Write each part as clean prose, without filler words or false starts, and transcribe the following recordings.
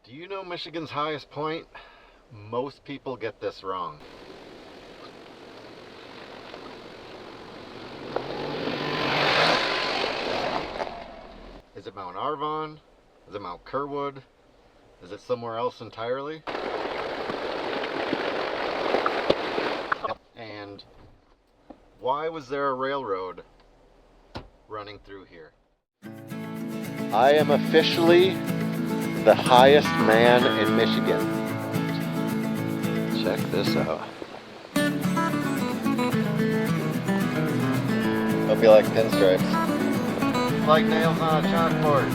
Do you know Michigan's highest point? Most people get this wrong. Is it Mount Arvon? Is it Mount Curwood? Is it somewhere else entirely? And why was there a railroad running through here? I am officially the highest man in Michigan. Check this out. Hope you like pinstripes. Like nails on a chalkboard.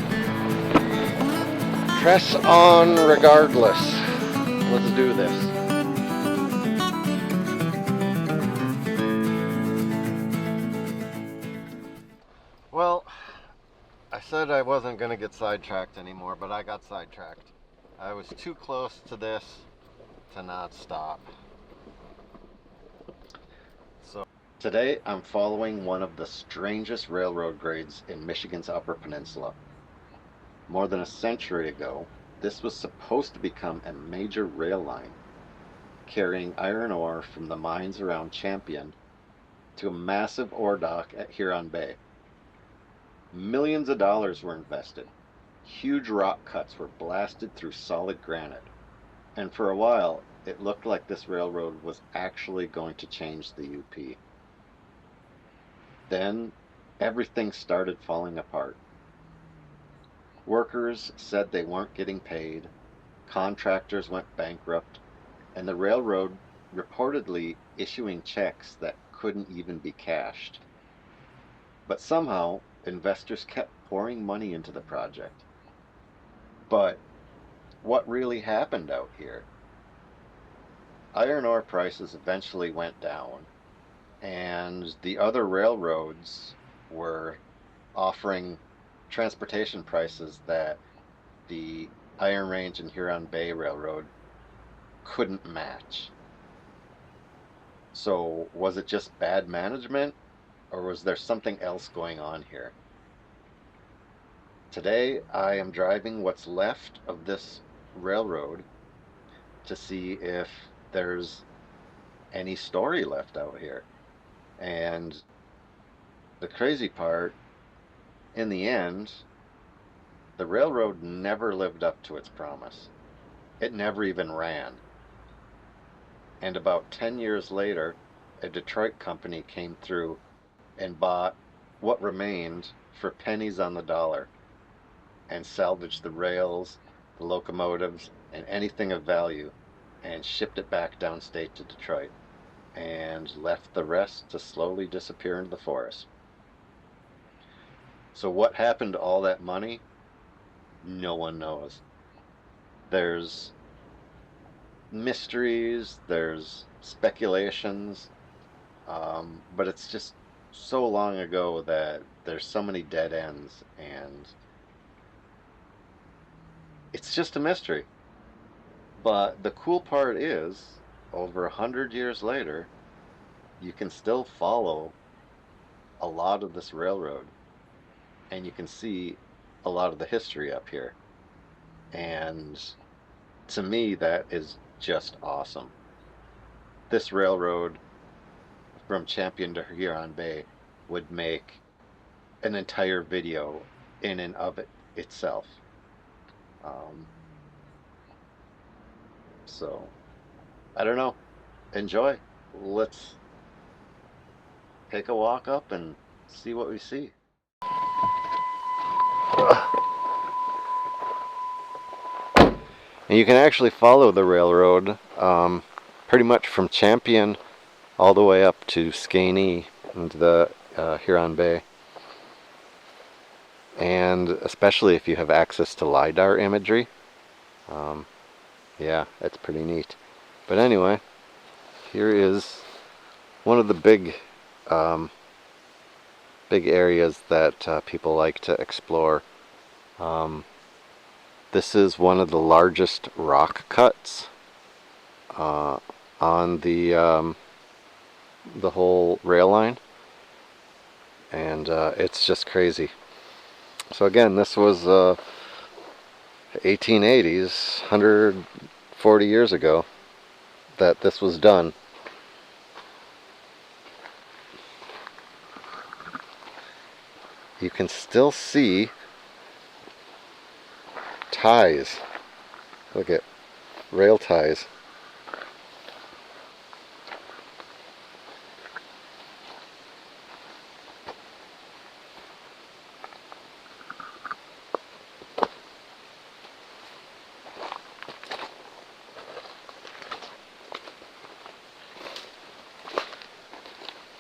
Press on regardless. Let's do this. Well, I said I wasn't going to get sidetracked anymore, but I got sidetracked. I was too close to this to not stop. So today I'm following one of the strangest railroad grades in Michigan's Upper Peninsula. More than a century ago, this was supposed to become a major rail line, carrying iron ore from the mines around Champion to a massive ore dock at Huron Bay. Millions of dollars were invested. Huge rock cuts were blasted through solid granite. And for a while, it looked like this railroad was actually going to change the UP. Then, everything started falling apart. Workers said they weren't getting paid, contractors went bankrupt, and the railroad reportedly issuing checks that couldn't even be cashed. But somehow, investors kept pouring money into the project. But what really happened out here? Iron ore prices eventually went down, and the other railroads were offering transportation prices that the Iron Range and Huron Bay Railroad couldn't match. So was it just bad management, or was there something else going on here? Today I am driving what's left of this railroad to see if there's any story left out here. And the crazy part, in the end, the railroad never lived up to its promise. It never even ran. And about 10 years later, a Detroit company came through and bought what remained for pennies on the dollar and salvaged the rails, the locomotives, and anything of value, and shipped it back downstate to Detroit and left the rest to slowly disappear into the forest. So what happened to all that money? No one knows. There's mysteries, there's speculations, but it's just so long ago that there's so many dead ends, and it's just a mystery. But the cool part is, over 100 years later, you can still follow a lot of this railroad, and you can see a lot of the history up here. And to me, that is just awesome. This railroad from Champion to Huron Bay would make an entire video in and of itself. So, I don't know. Enjoy. Let's take a walk up and see what we see. And you can actually follow the railroad pretty much from Champion all the way up to Skaney into the Huron Bay. And especially if you have access to LiDAR imagery. Yeah, it's pretty neat. But anyway, here is one of the big areas that people like to explore. This is one of the largest rock cuts on the whole rail line, and it's just crazy. So again, this was 1880s, 140 years ago, that this was done. You can still see ties. Look at rail ties.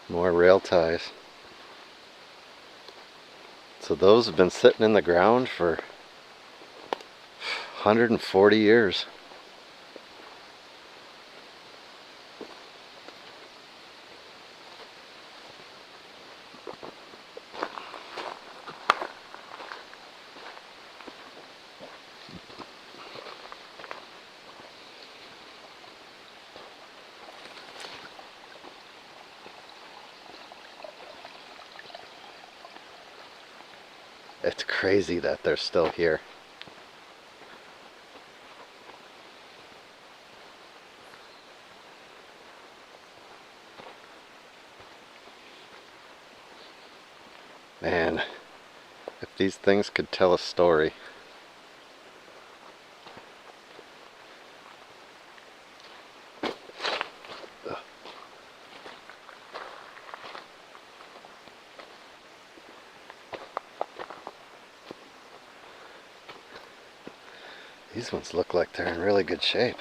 More rail ties. So those have been sitting in the ground for 140 years. It's crazy that they're still here. Man, if these things could tell a story. These ones look like they're in really good shape.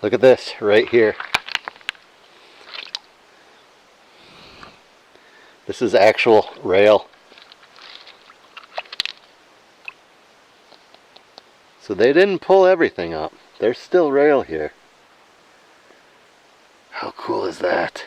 Look at this right here. This is actual rail. So they didn't pull everything up. There's still rail here. How cool is that?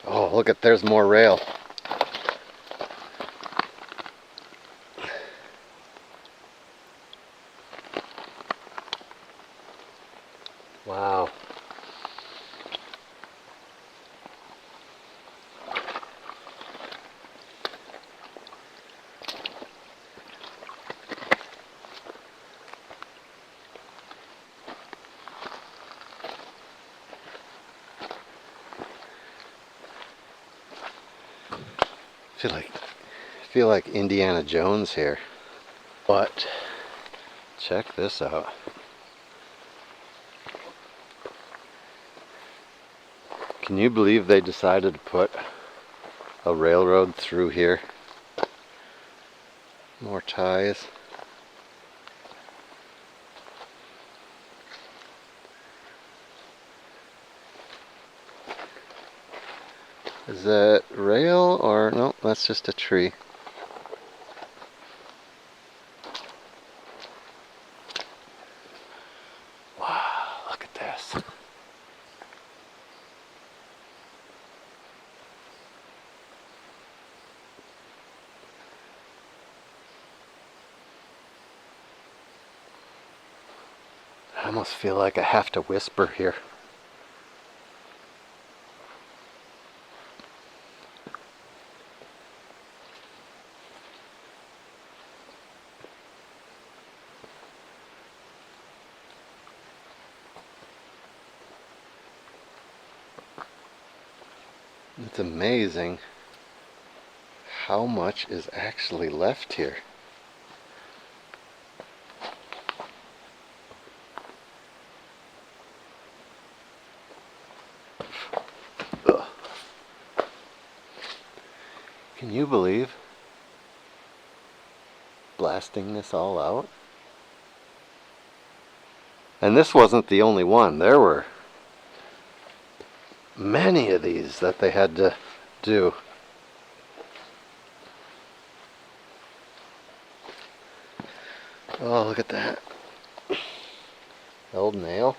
Oh, look at, there's more rail. Wow. I feel like Indiana Jones here. But check this out. Can you believe they decided to put a railroad through here? More ties. Is that rail or no? That's just a tree. Wow, look at this. I almost feel like I have to whisper here. It's amazing how much is actually left here. Ugh. Can you believe blasting this all out? And this wasn't the only one. There were many of these that they had to do. Oh, look at that. Old nail.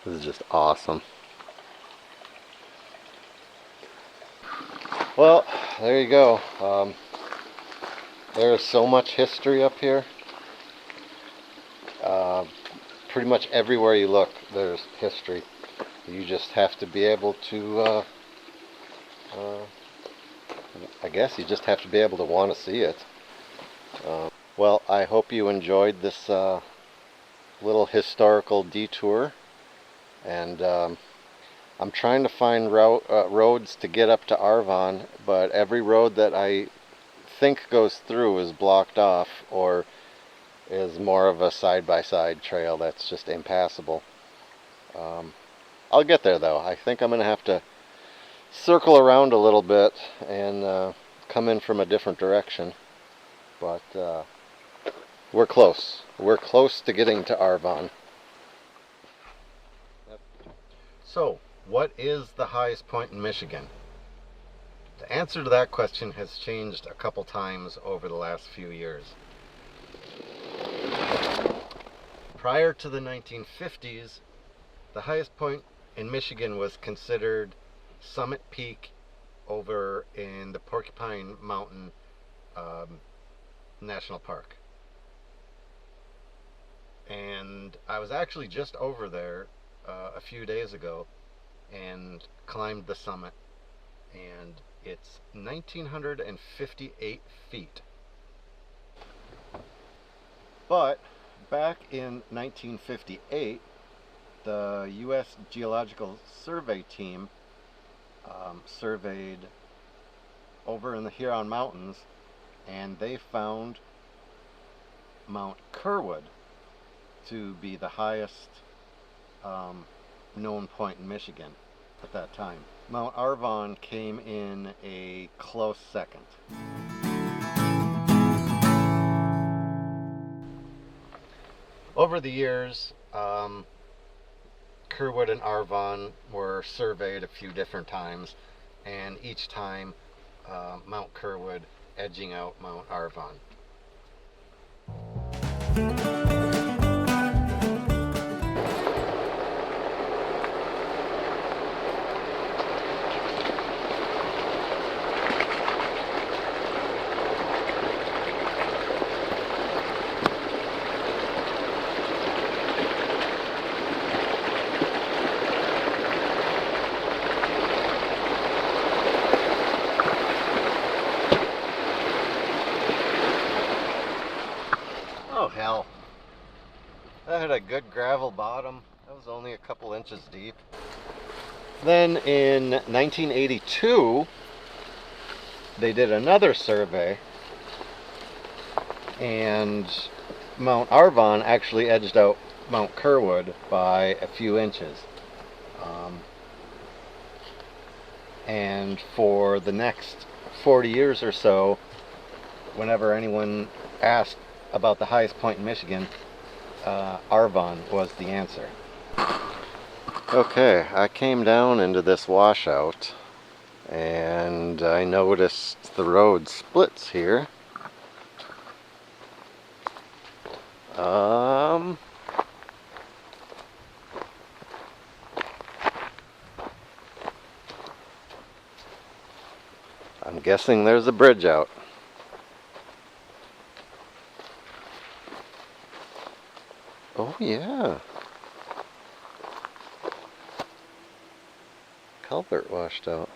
This is just awesome. Well, there you go. There is so much history up here. Pretty much everywhere you look, there's history. You just have to be able to, I guess you just have to be able to want to see it. Well, I hope you enjoyed this little historical detour. And I'm trying to find roads to get up to Arvon, but every road that I think goes through is blocked off or is more of a side-by-side trail that's just impassable. I'll get there though. I think I'm going to have to circle around a little bit and come in from a different direction. But we're close. We're close to getting to Arvon. So, what is the highest point in Michigan? The answer to that question has changed a couple times over the last few years. Prior to the 1950s, the highest point in Michigan was considered Summit Peak over in the Porcupine Mountain National Park. And I was actually just over there a few days ago and climbed the summit, and it's 1,958 feet. But back in 1958, the U.S. Geological Survey team surveyed over in the Huron Mountains, and they found Mount Curwood to be the highest known point in Michigan at that time. Mount Arvon came in a close second. Over the years, Curwood and Arvon were surveyed a few different times, and each time Mount Curwood edging out Mount Arvon. Oh hell, that had a good gravel bottom. That was only a couple inches deep. Then in 1982, they did another survey, and Mount Arvon actually edged out Mount Curwood by a few inches. And for the next 40 years or so, whenever anyone asked about the highest point in Michigan, Arvon was the answer. Okay, I came down into this washout and I noticed the road splits here. I'm guessing there's a bridge out. Oh yeah. Culvert washed out.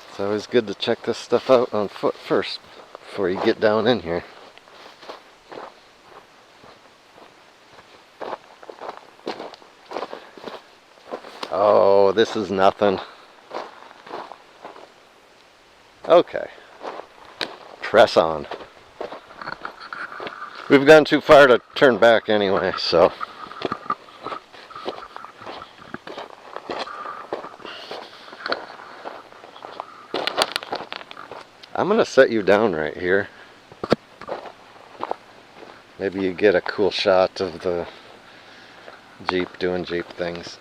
It's always good to check this stuff out on foot first before you get down in here. Oh, this is nothing. Okay. Press on. We've gone too far to turn back anyway, so I'm gonna set you down right here. Maybe you get a cool shot of the Jeep doing Jeep things.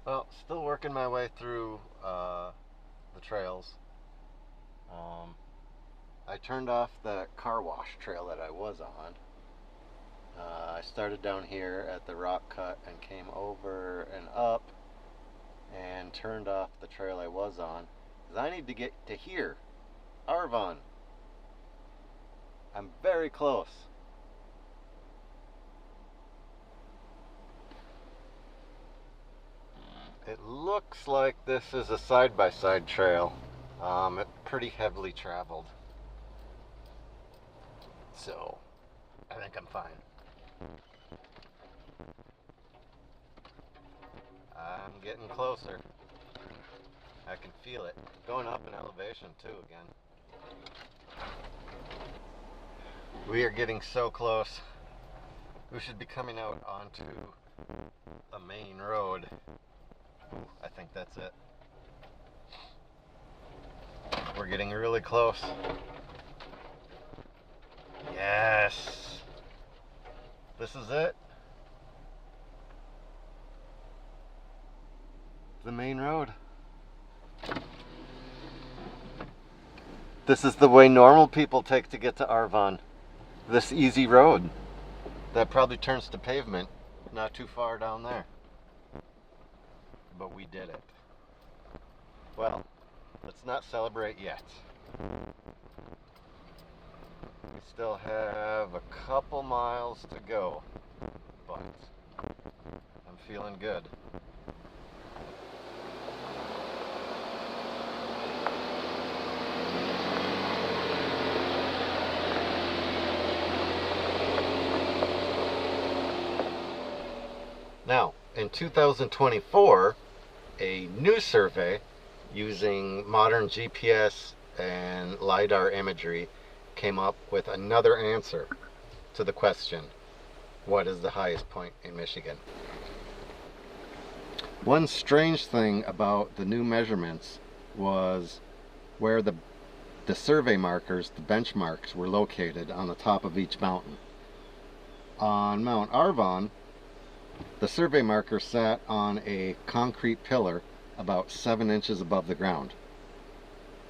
Well, still working my way through the trails. I turned off the car wash trail that I was on. I started down here at the rock cut and came over and up and turned off the trail I was on. 'Cause I need to get to here, Arvon. I'm very close. It looks like this is a side-by-side trail. It's pretty heavily traveled. So, I think I'm fine. I'm getting closer. I can feel it. Going up in elevation too again. We are getting so close. We should be coming out onto the main road. Ooh, I think that's it. We're getting really close. Yes. This is it. The main road. This is the way normal people take to get to Arvon. This easy road that probably turns to pavement not too far down there. But we did it. Well, let's not celebrate yet. We still have a couple miles to go, but I'm feeling good. Now, in 2024, a new survey using modern GPS and LiDAR imagery came up with another answer to the question, what is the highest point in Michigan? One strange thing about the new measurements was where the survey markers, the benchmarks, were located on the top of each mountain. On Mount Arvon, the survey marker sat on a concrete pillar about 7 inches above the ground.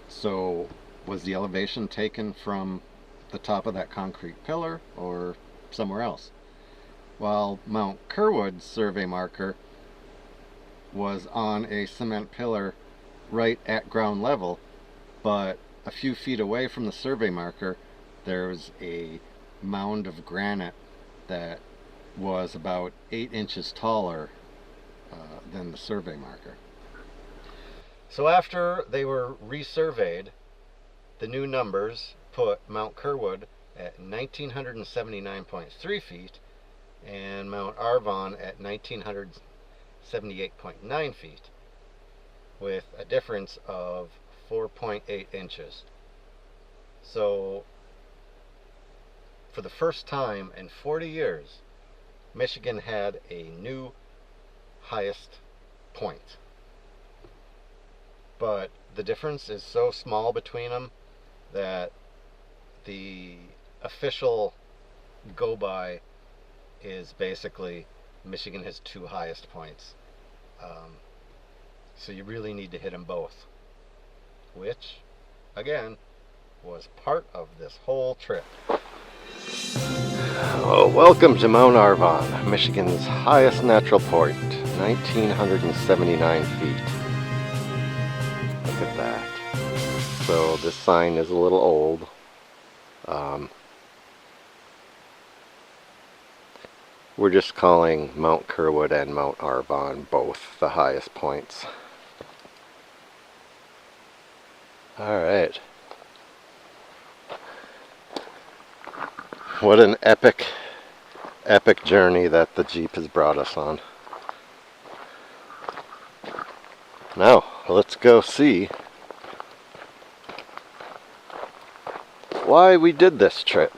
So was the elevation taken from the top of that concrete pillar or somewhere else? While Mount Curwood's survey marker was on a cement pillar right at ground level, but a few feet away from the survey marker there's a mound of granite that was about 8 inches taller than the survey marker. So after they were resurveyed, the new numbers put Mount Curwood at 1,979.3 feet and Mount Arvon at 1,978.9 feet, with a difference of 4.8 inches. So for the first time in 40 years, Michigan had a new highest point. But the difference is so small between them that the official go-by is basically Michigan has 2 highest points. So you really need to hit them both, which, again, was part of this whole trip. Oh, welcome to Mount Arvon, Michigan's highest natural point, 1,979 feet. Look at that. So this sign is a little old. We're just calling Mount Curwood and Mount Arvon both the highest points. Alright. What an epic journey that the Jeep has brought us on. Now, let's go see why we did this trip.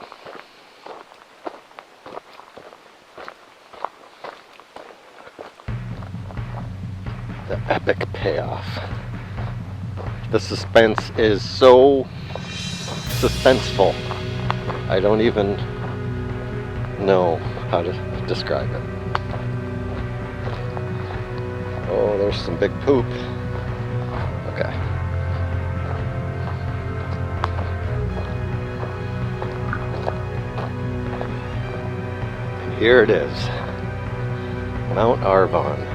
The epic payoff. The suspense is so suspenseful. I don't even know how to describe it. Oh, there's some big poop. Okay. And here it is. Mount Arvon.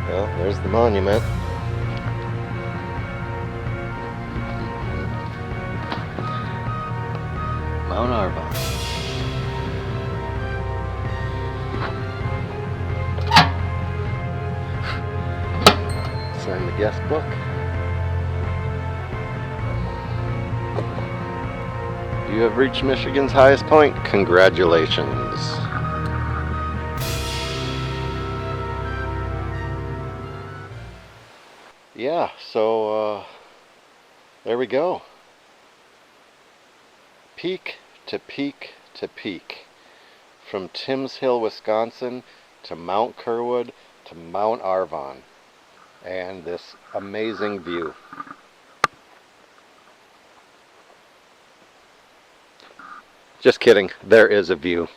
Well, there's the monument. Mount Arvon. Sign the guest book. You have reached Michigan's highest point. Congratulations. Yeah, so there we go. Peak to peak to peak. From Timms Hill, Wisconsin to Mount Curwood to Mount Arvon. And this amazing view. Just kidding, there is a view.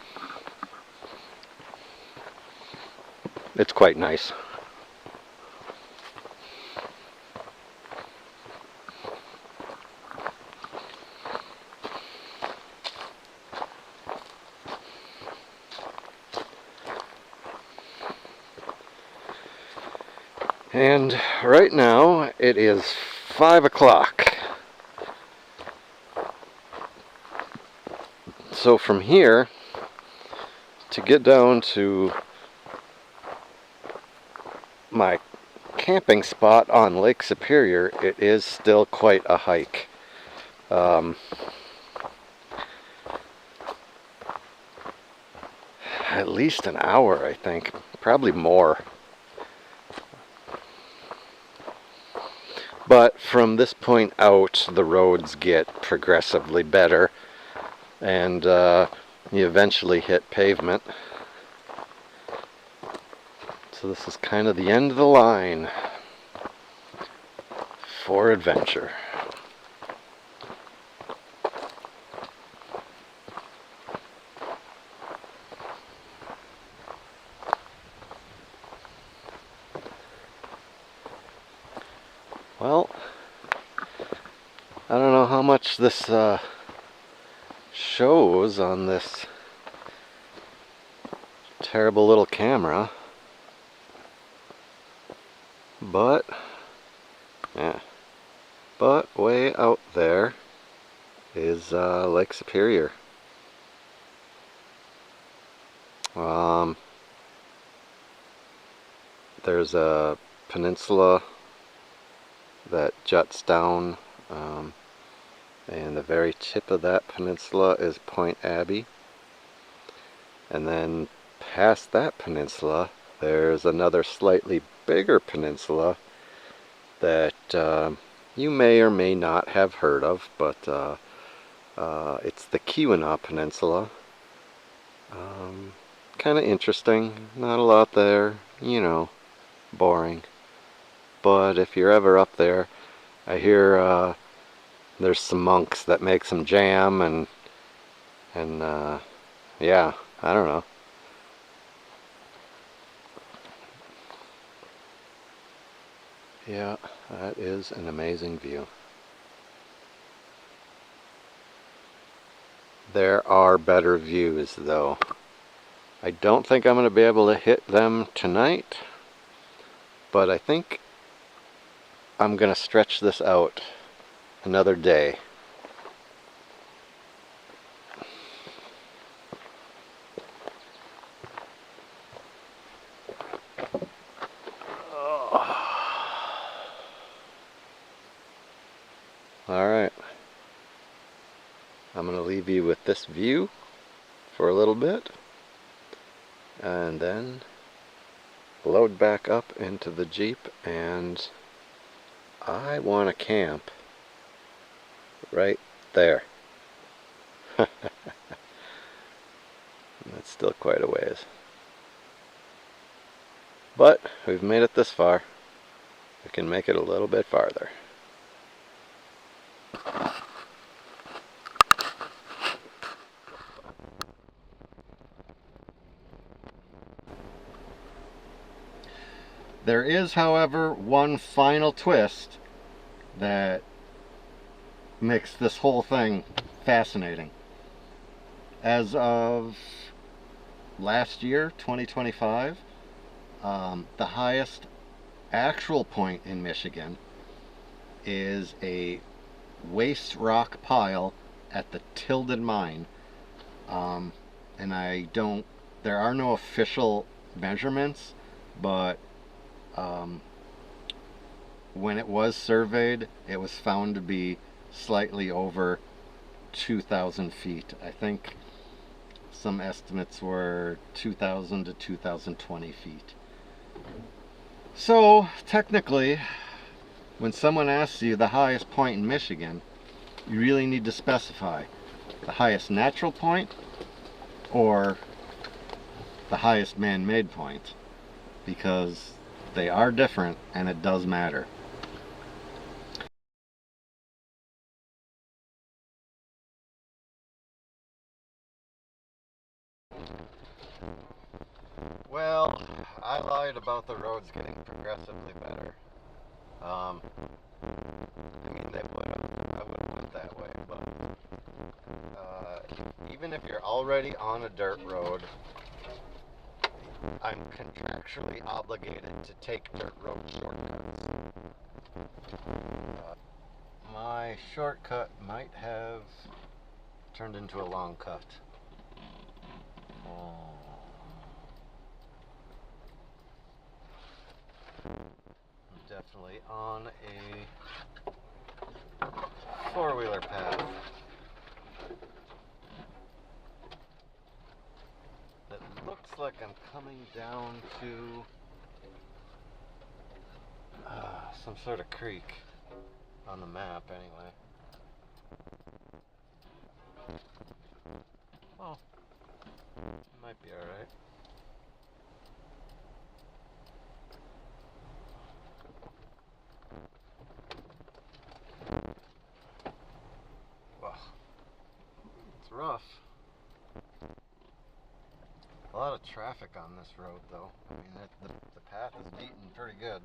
It's quite nice. And right now it is 5 o'clock. So from here to get down to my camping spot on Lake Superior, it is still quite a hike. At least an hour, I think, probably more. But from this point out, the roads get progressively better, and you eventually hit pavement. So this is kind of the end of the line for adventure. Well, I don't know how much this shows on this terrible little camera, but yeah, but way out there is Lake Superior. There's a peninsula that juts down, and the very tip of that peninsula is Point Abbey, and then past that peninsula there's another slightly bigger peninsula that you may or may not have heard of, but it's the Keweenaw Peninsula. Kind of interesting, not a lot there, you know, boring. But if you're ever up there, I hear there's some monks that make some jam, and yeah, I don't know. Yeah, that is an amazing view. There are better views though. I don't think I'm going to be able to hit them tonight. but I think I'm gonna stretch this out another day. Alright, I'm gonna leave you with this view for a little bit, and then load back up into the Jeep, and I want to camp right there. That's still quite a ways. But we've made it this far. We can make it a little bit farther. There is, however, one final twist that makes this whole thing fascinating. As of last year, 2025, the highest actual point in Michigan is a waste rock pile at the Tilden Mine. And there are no official measurements, but when it was surveyed, it was found to be slightly over 2,000 feet. I think some estimates were 2,000 to 2,020 feet. So technically, when someone asks you the highest point in Michigan, you really need to specify the highest natural point or the highest man-made point, because they are different and it does matter. Well, I lied about the roads getting progressively better. I mean, they would have. I would have went that way, but even if you're already on a dirt road, I'm contractually obligated to take dirt road shortcuts. My shortcut might have turned into a long cut. I'm definitely on a four-wheeler path that looks like I'm coming down to some sort of creek on the map anyway. Well, it might be alright. Well, it's rough. A lot of traffic on this road, though. I mean, the path is beaten pretty good.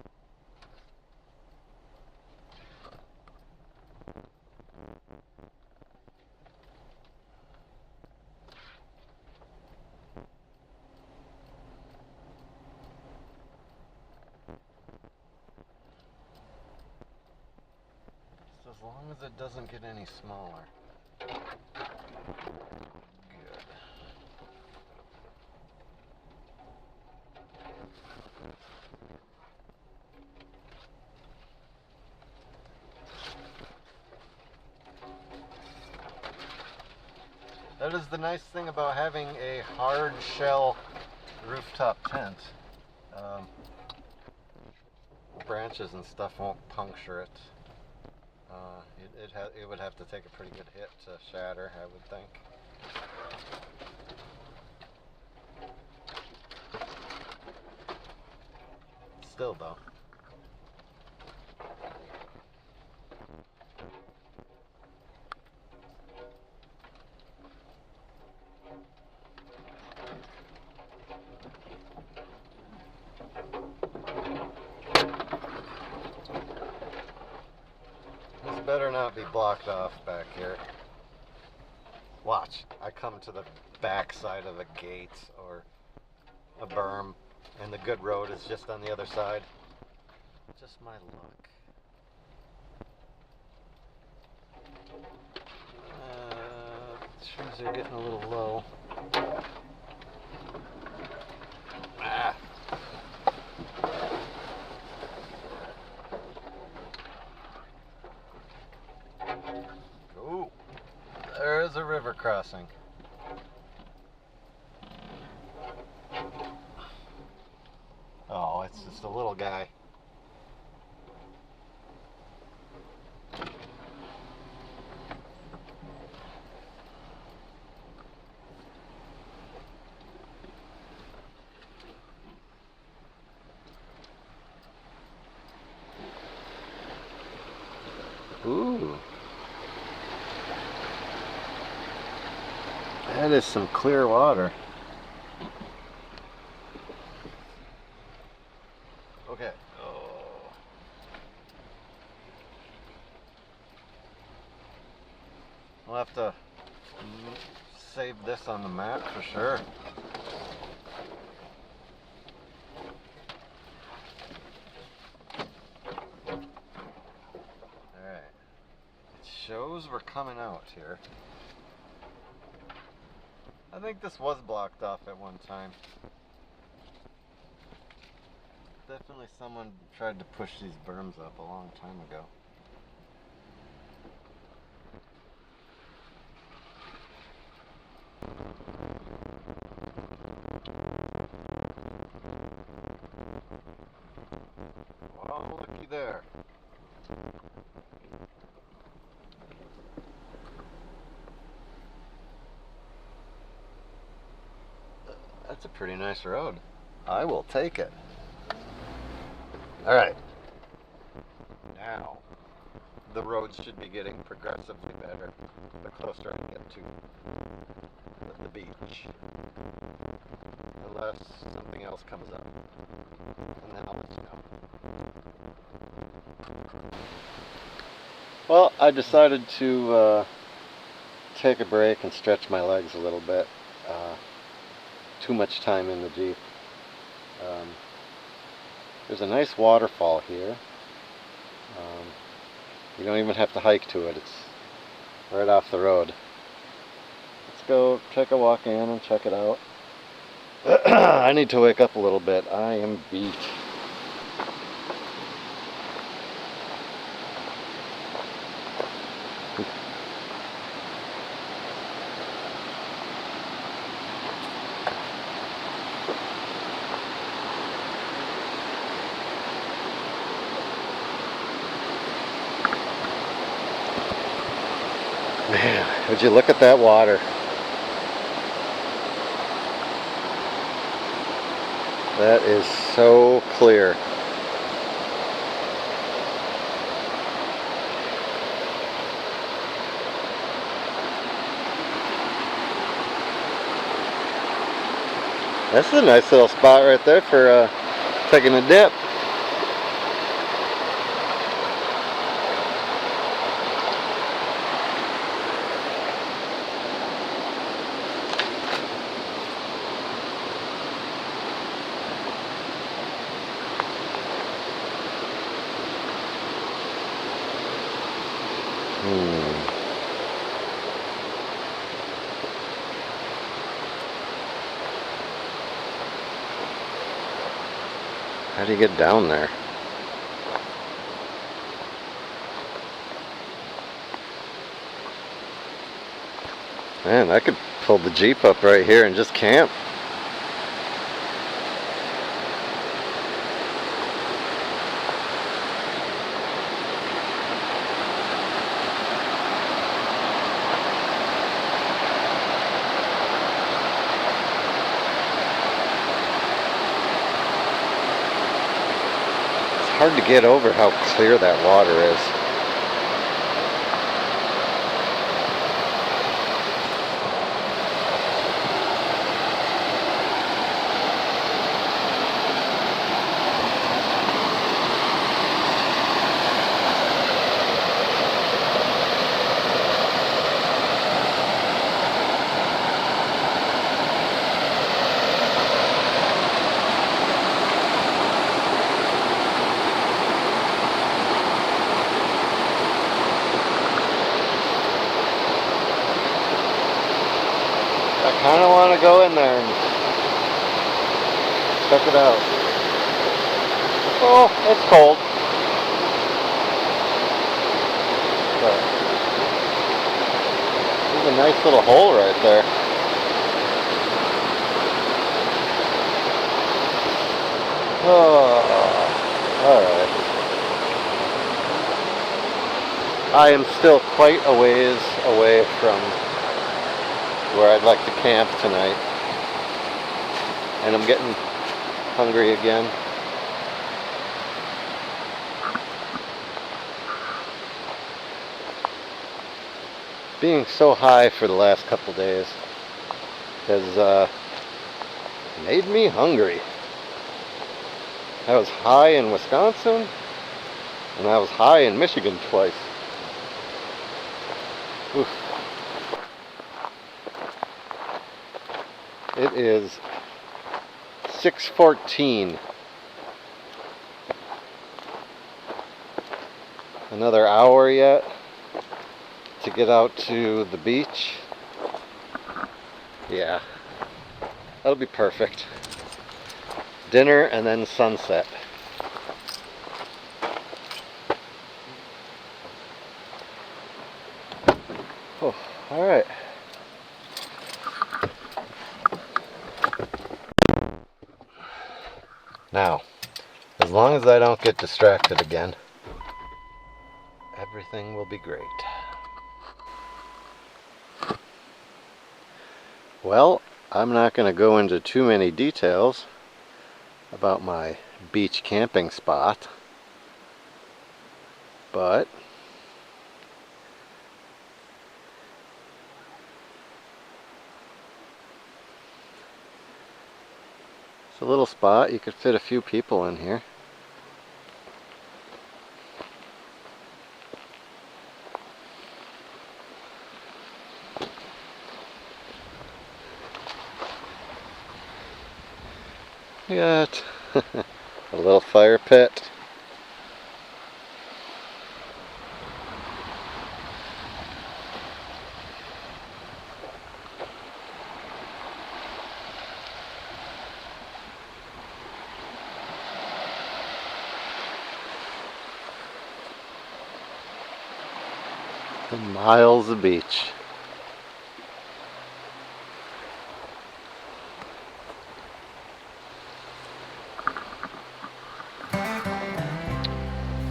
Just as long as it doesn't get any smaller. Good. That is the nice thing about having a hard shell rooftop tent. Branches and stuff won't puncture it. It would have to take a pretty good hit to shatter, I would think. Still, though. This better not be blocked off back here. Watch, I come to the back side of a gate or a berm, and the good road is just on the other side. just my luck? Shoes are getting a little low. Ah. Ooh, there is a river crossing. Oh, it's just a little guy. Ooh. That is some clear water. Okay. Oh. We'll have to save this on the map for sure. Alright. It shows we're coming out here. I think this was blocked off at one time. Definitely someone tried to push these berms up a long time ago. Oh, looky there. That's a pretty nice road. I will take it. Alright. Now, the roads should be getting progressively better the closer I get to the beach. Unless something else comes up. And then I'll let you know. Well, I decided to take a break and stretch my legs a little bit. Too much time in the Jeep. There's a nice waterfall here. You don't even have to hike to it. It's right off the road. Let's go take a walk in and check it out. I need to wake up a little bit. I am beat. Man, would you look at that water? That is so clear. That's a nice little spot right there for taking a dip. How do you get down there? Man, I could pull the Jeep up right here and just camp. Hard to get over how clear that water is. kind of want to go in there and check it out. Oh, it's cold. But there's a nice little hole right there. Oh, alright. I am still quite a ways away from where I'd like to camp tonight. And I'm getting hungry again. Being so high for the last couple days has made me hungry. I was high in Wisconsin, and I was high in Michigan twice. Oof. It is 6:14. Another hour yet to get out to the beach. Yeah, that'll be perfect. Dinner and then sunset. Oh, all right. Now, as long as I don't get distracted again, everything will be great. Well, I'm not going to go into too many details about my beach camping spot, but it's a little spot. You could fit a few people in here. We got a little fire pit. And miles of beach.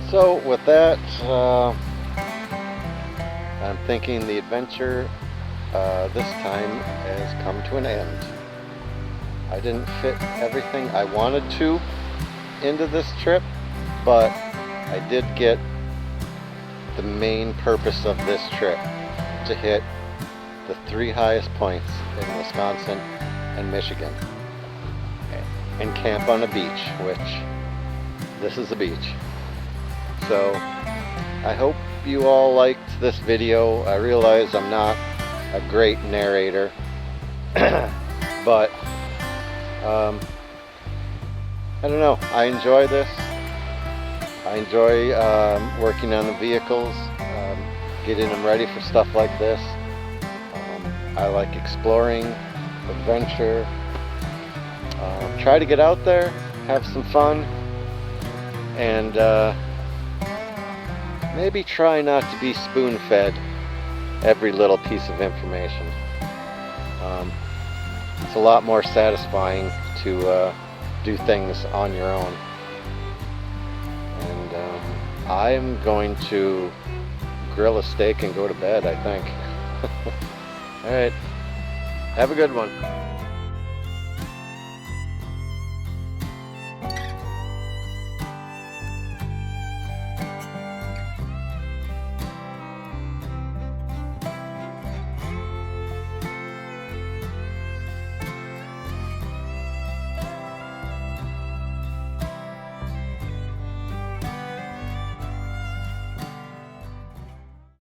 So with that, I'm thinking the adventure this time has come to an end. I didn't fit everything I wanted to into this trip, but I did get the main purpose of this trip, to hit the 3 highest points in Wisconsin and Michigan and camp on a beach, which this is a beach. So I hope you all liked this video. I realize I'm not a great narrator, but I don't know, I enjoy this. I enjoy working on the vehicles, getting them ready for stuff like this. I like exploring, adventure, try to get out there, have some fun, and maybe try not to be spoon-fed every little piece of information. It's a lot more satisfying to do things on your own. And I'm going to grill a steak and go to bed, I think. Alright, have a good one.